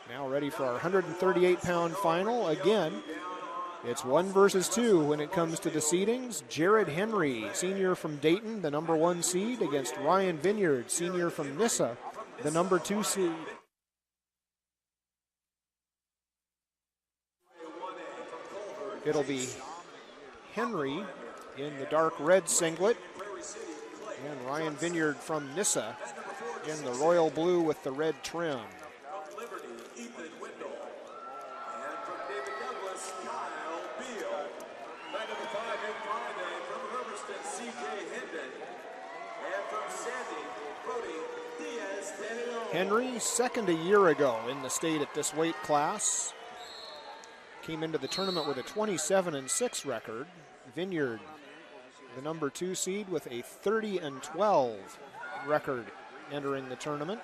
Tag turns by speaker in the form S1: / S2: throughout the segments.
S1: Now ready for our 138-pound final. Again, it's 1 versus 2 when it comes to the seedings. Jared Henry, senior from Dayton, the number 1 seed, against Ryan Vineyard, senior from Nissa, the number 2 seed. It'll be Henry in the dark red singlet, and Ryan Vineyard from Nissa in the royal blue with the red trim. Henry, second a year ago in the state at this weight class. Came into the tournament with a 27-6 record. Vineyard, the number 2 seed, with a 30-12 record entering the tournament.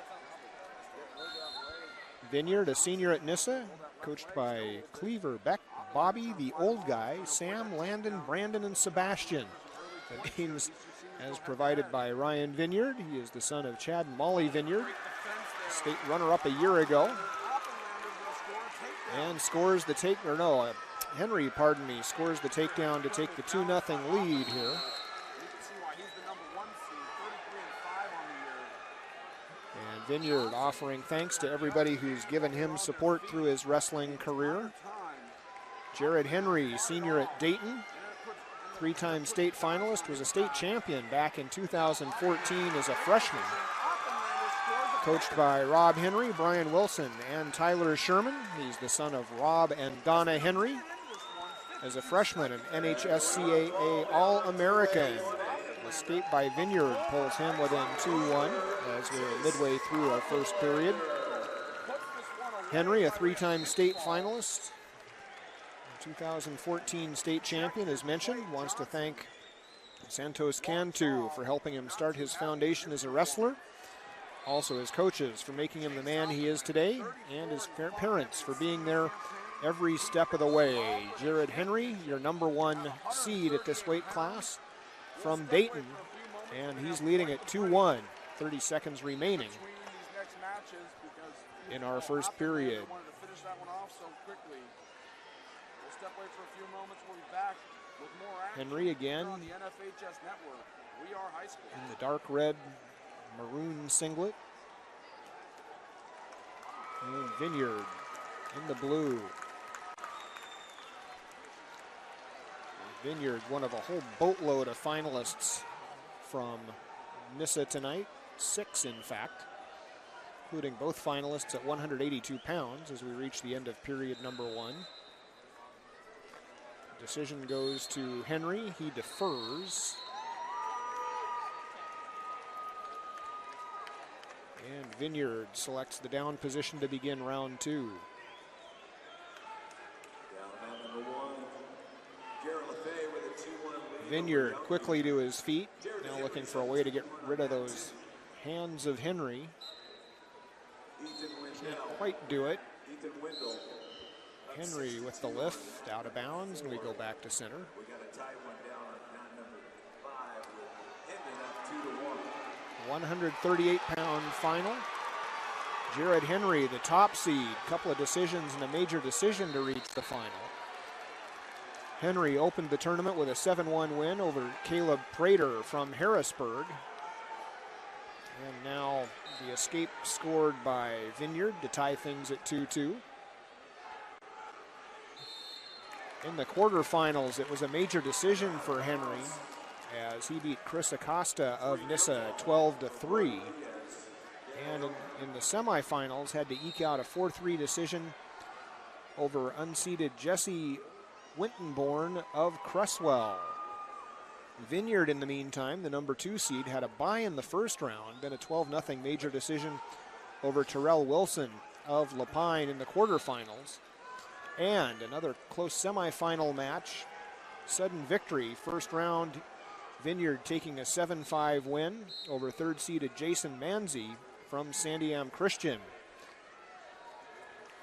S1: Vineyard, a senior at Nissa, coached by Cleaver, Beck, Bobby, the old guy, Sam, Landon, Brandon, and Sebastian. The names as provided by Ryan Vineyard. He is the son of Chad and Molly Vineyard, state runner-up a year ago. And scores the Henry, pardon me, scores the takedown to take the 2-0 lead here. And Vineyard offering thanks to everybody who's given him support through his wrestling career. Jared Henry, senior at Dayton, 3-time state finalist, was a state champion back in 2014 as a freshman. Coached by Rob Henry, Brian Wilson, and Tyler Sherman. He's the son of Rob and Donna Henry. As a freshman, an NHSCAA All-American. Escape by Vineyard pulls him within 2-1 as we're midway through our first period. Henry, a 3-time state finalist, 2014 state champion, as mentioned, wants to thank Santos Cantu for helping him start his foundation as a wrestler. Also his coaches for making him the man he is today, and his parents for being there every step of the way. Jared Henry, your number 1 seed at this weight class from Dayton, and he's leading at 2-1, 30 seconds remaining in our first period. Henry again in the dark red maroon singlet. And Vineyard in the blue. Vineyard, one of a whole boatload of finalists from Nissa tonight, 6 in fact, including both finalists at 182 pounds as we reach the end of period number 1. Decision goes to Henry, he defers. And Vineyard selects the down position to begin round 2. Vineyard quickly to his feet, now looking for a way to get rid of those hands of Henry. Can't quite do it. Henry with the lift, out of bounds, and we go back to center. 138-pound final. Jared Henry, the top seed, couple of decisions and a major decision to reach the final. Henry opened the tournament with a 7-1 win over Caleb Prater from Harrisburg. And now the escape scored by Vineyard to tie things at 2-2. In the quarterfinals, it was a major decision for Henry as he beat Chris Acosta of Nissa 12-3. And in the semifinals, had to eke out a 4-3 decision over unseeded Jesse Wintonborn of Cresswell. Vineyard, in the meantime, the number 2 seed, had a bye in the first round, then a 12-0 major decision over Terrell Wilson of Lapine in the quarterfinals. And another close semifinal match, sudden victory, first round, Vineyard taking a 7-5 win over third-seeded Jason Manzi from Sandiam Christian.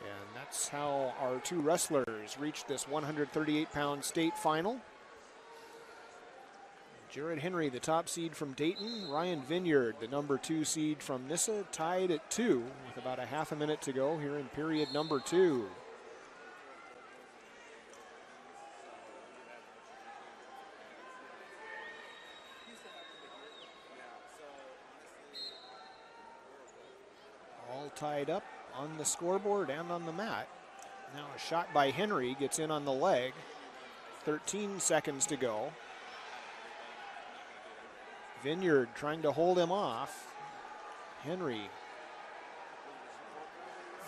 S1: And that's how our 2 wrestlers reached this 138-pound state final. Jared Henry, the top seed from Dayton. Ryan Vineyard, the number 2 seed from Nissa, tied at 2 with about a half a minute to go here in period number 2. All tied up on the scoreboard and on the mat. Now a shot by Henry gets in on the leg. 13 seconds to go. Vineyard trying to hold him off. Henry,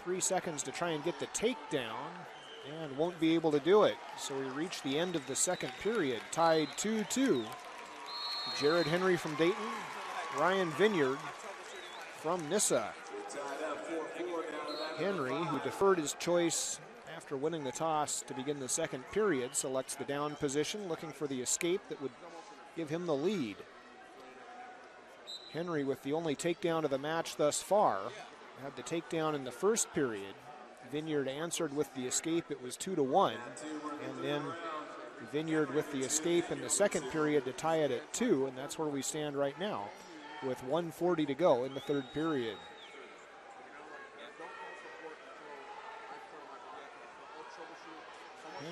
S1: 3 seconds to try and get the takedown and won't be able to do it. So we reach the end of the second period, tied 2-2. Jared Henry from Dayton, Ryan Vineyard from Nissa. Henry, who deferred his choice after winning the toss to begin the second period, selects the down position, looking for the escape that would give him the lead. Henry with the only takedown of the match thus far. Had the takedown in the first period. Vineyard answered with the escape. It was 2-1. And then Vineyard with the escape in the second period to tie it at 2. And that's where we stand right now with 1:40 to go in the third period.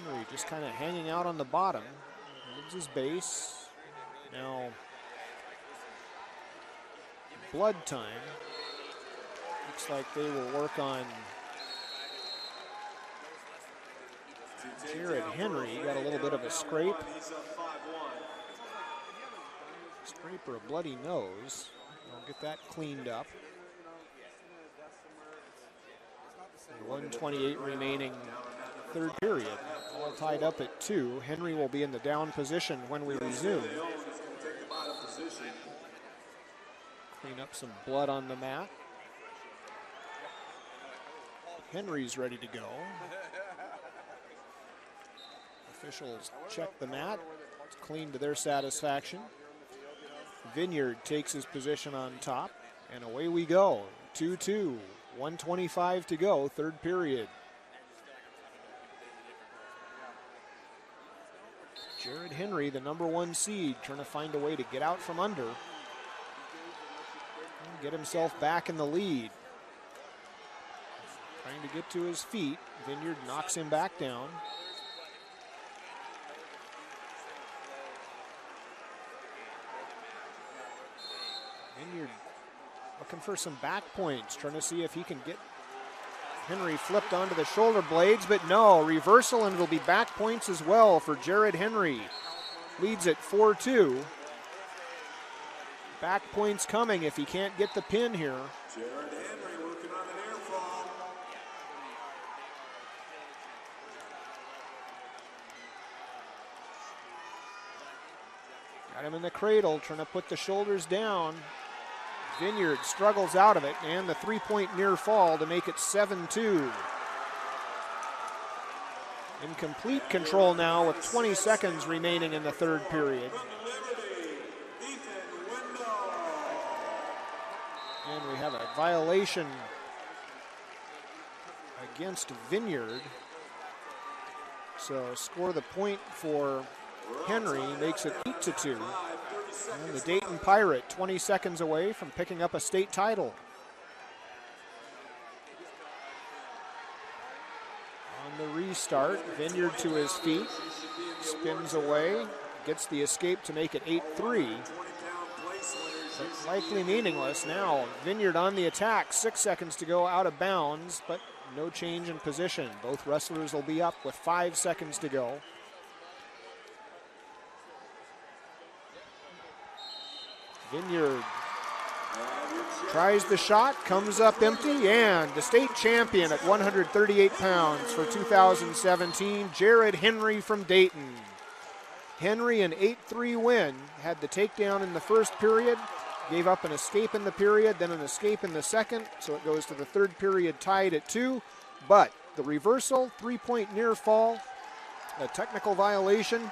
S1: Henry just kind of hanging out on the bottom. Moves his base. Now blood time. Looks like they will work on Jared Henry. Got a little bit of a scrape. Scrape or a bloody nose. We'll get that cleaned up. 1:28 remaining third period. All tied up at 2. Henry will be in the down position when we resume. Clean up some blood on the mat. Henry's ready to go. Officials check the mat. It's clean to their satisfaction. Vineyard takes his position on top, and away we go. 2-2, 1:25 to go, third period. Jared Henry, the number 1 seed, trying to find a way to get out from under. Get himself back in the lead. Trying to get to his feet. Vineyard knocks him back down. Vineyard looking for some back points, trying to see if he can get Henry flipped onto the shoulder blades, but no, reversal, and it'll be back points as well for Jared Henry. Leads at 4-2. Back points coming if he can't get the pin here.
S2: Jared Henry working on an air fall.
S1: Got him in the cradle, trying to put the shoulders down. Vineyard struggles out of it, and the 3-point near fall to make it 7-2. In complete control now with 20 seconds remaining in the third period. And we have a violation against Vineyard. So score the point for Henry, makes it 8-2. And the Dayton Pirate 20 seconds away from picking up a state title. On the restart, Vineyard to his feet, spins away, gets the escape to make it 8-3. But likely meaningless now. Vineyard on the attack, 6 seconds to go, out of bounds, but no change in position. Both wrestlers will be up with 5 seconds to go. Vineyard tries the shot, comes up empty, and the state champion at 138 pounds for 2017, Jared Henry from Dayton. Henry, an 8-3 win, had the takedown in the first period, gave up an escape in the period, then an escape in the second, so it goes to the third period tied at 2. But the reversal, 3-point near fall, a technical violation,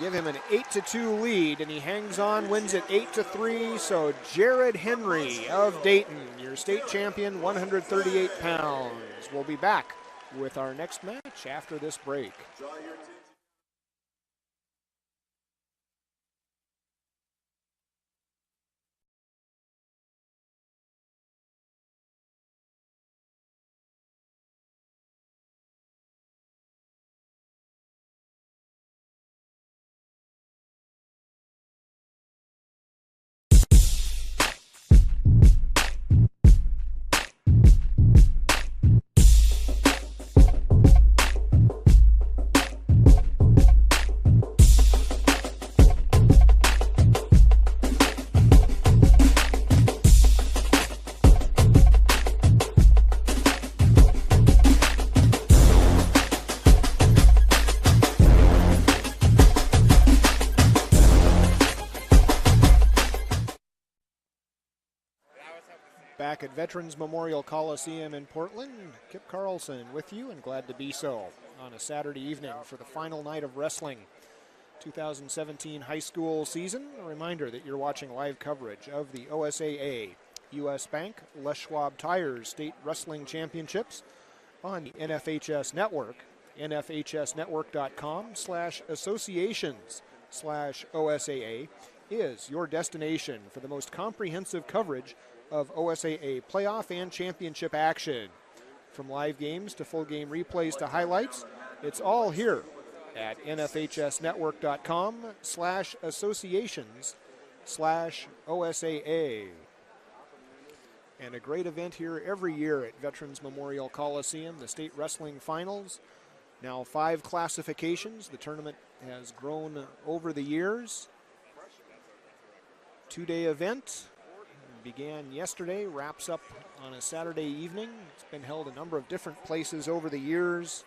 S1: give him an 8-2 lead, and he hangs on, wins it 8-3. So Jared Henry of Dayton, your state champion, 138 pounds. We'll be back with our next match after this break. at Veterans Memorial Coliseum in Portland. Kip Carlson with you, and glad to be so on a Saturday evening for the final night of wrestling 2017 high school season. A reminder that you're watching live coverage of the OSAA, U.S. Bank, Les Schwab Tires State Wrestling Championships on the NFHS Network. NFHSnetwork.com/associations/OSAA is your destination for the most comprehensive coverage of OSAA playoff and championship action. From live games to full game replays to highlights, it's all here at NFHSnetwork.com/associations/OSAA. And a great event here every year at Veterans Memorial Coliseum, the state wrestling finals. Now 5 classifications. The tournament has grown over the years. 2-day event. Began yesterday, wraps up on a Saturday evening. It's been held a number of different places over the years.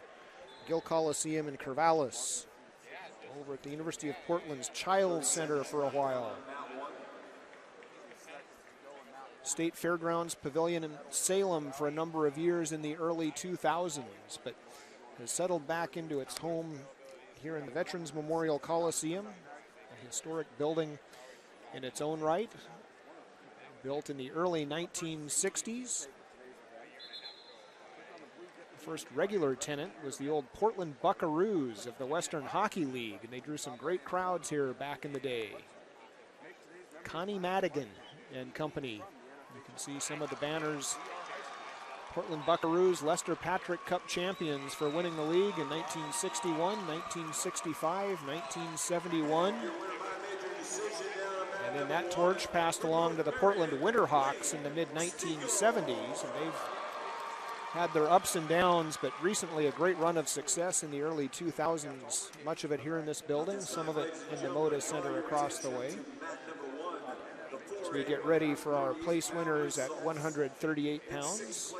S1: Gill Coliseum in Corvallis, over at the University of Portland's Child Center for a while. State Fairgrounds Pavilion in Salem for a number of years in the early 2000s, but has settled back into its home here in the Veterans Memorial Coliseum, a historic building in its own right. Built in the early 1960s. The first regular tenant was the old Portland Buckaroos of the Western Hockey League, and they drew some great crowds here back in the day. Connie Madigan and company. You can see some of the banners. Portland Buckaroos, Lester Patrick Cup champions for winning the league in 1961, 1965, 1971. And then that torch passed along to the Portland Winterhawks in the mid-1970s, and they've had their ups and downs, but recently a great run of success in the early 2000s. Much of it here in this building, some of it in the Moda Center across the way. As we get ready for our place winners at 138 pounds.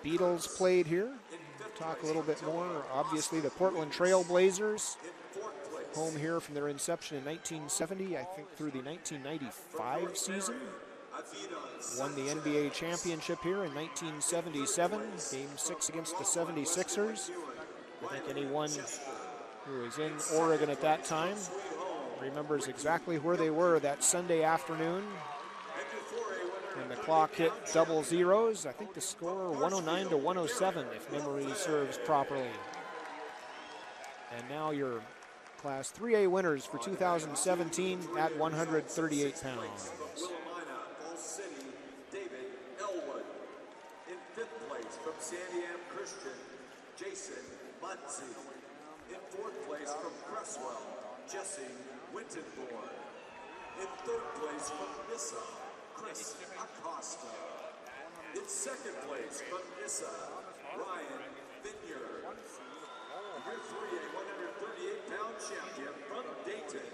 S1: Beatles played here. We'll talk a little bit more. Obviously the Portland Trail Blazers, home here from their inception in 1970, I think through the 1995 season. Won the NBA championship here in 1977, Game 6 against the 76ers. I think anyone who was in Oregon at that time remembers exactly where they were that Sunday afternoon. And the clock hit double zeros. I think the score 109 to 107, if memory serves properly. And now your Class 3A winners for 2017 at 138 pounds.
S2: David Elwood. In 5th place from Sandiam Christian, Jason Muncie. In 4th place from Cresswell, Jesse Winterborn. In 3rd place from Nissa, Chris Acosta. In 2nd place from Nissa, Ryan Vineyard. Your 3A 138-pound champion from Dayton,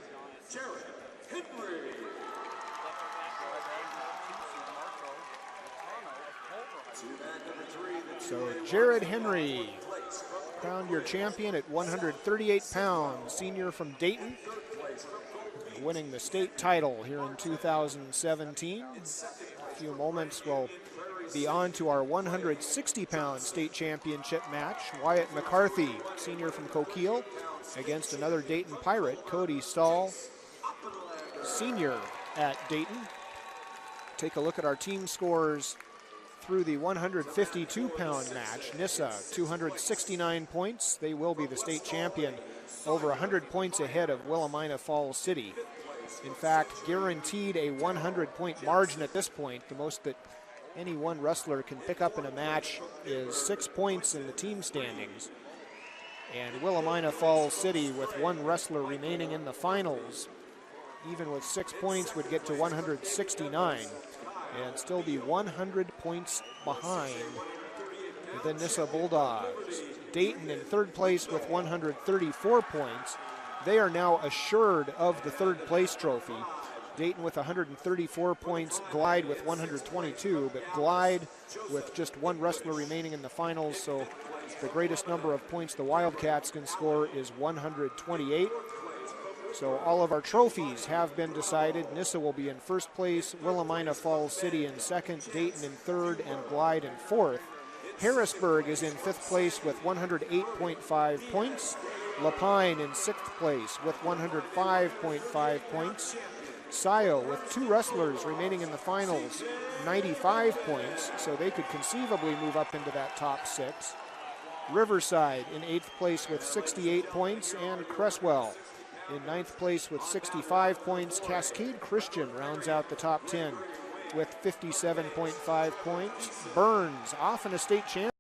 S2: Jared Henry.
S1: So Jared Henry crowned your champion at 138 pounds, senior from Dayton, winning the state title here in 2017. In a few moments we'll be on to our 160-pound state championship match. Wyatt McCarthy, senior from Coquille, against another Dayton Pirate, Cody Stahl, senior at Dayton. Take a look at our team scores through the 152-pound match. Nissa, 269 points. They will be the state champion, over 100 points ahead of Willamina Falls City. In fact, guaranteed a 100-point margin at this point. The most that any one wrestler can pick up in a match is 6 points in the team standings. And Willamina Falls City, with one wrestler remaining in the finals, even with 6 points, would get to 169 and still be 100 points behind the Nissa Bulldogs. Dayton in 3rd place with 134 points. They are now assured of the 3rd place trophy. Dayton with 134 points, Glide with 122, but Glide with just one wrestler remaining in the finals, so the greatest number of points the Wildcats can score is 128. So all of our trophies have been decided. Nissa will be in first place, Willamina Falls City in second, Dayton in third, and Glide in fourth. Harrisburg is in fifth place with 108.5 points. Lapine in sixth place with 105.5 points. Scio with 2 wrestlers remaining in the finals, 95 points, so they could conceivably move up into that top 6. Riverside in 8th place with 68 points, and Cresswell in 9th place with 65 points. Cascade Christian rounds out the top 10 with 57.5 points. Burns, often a state champion.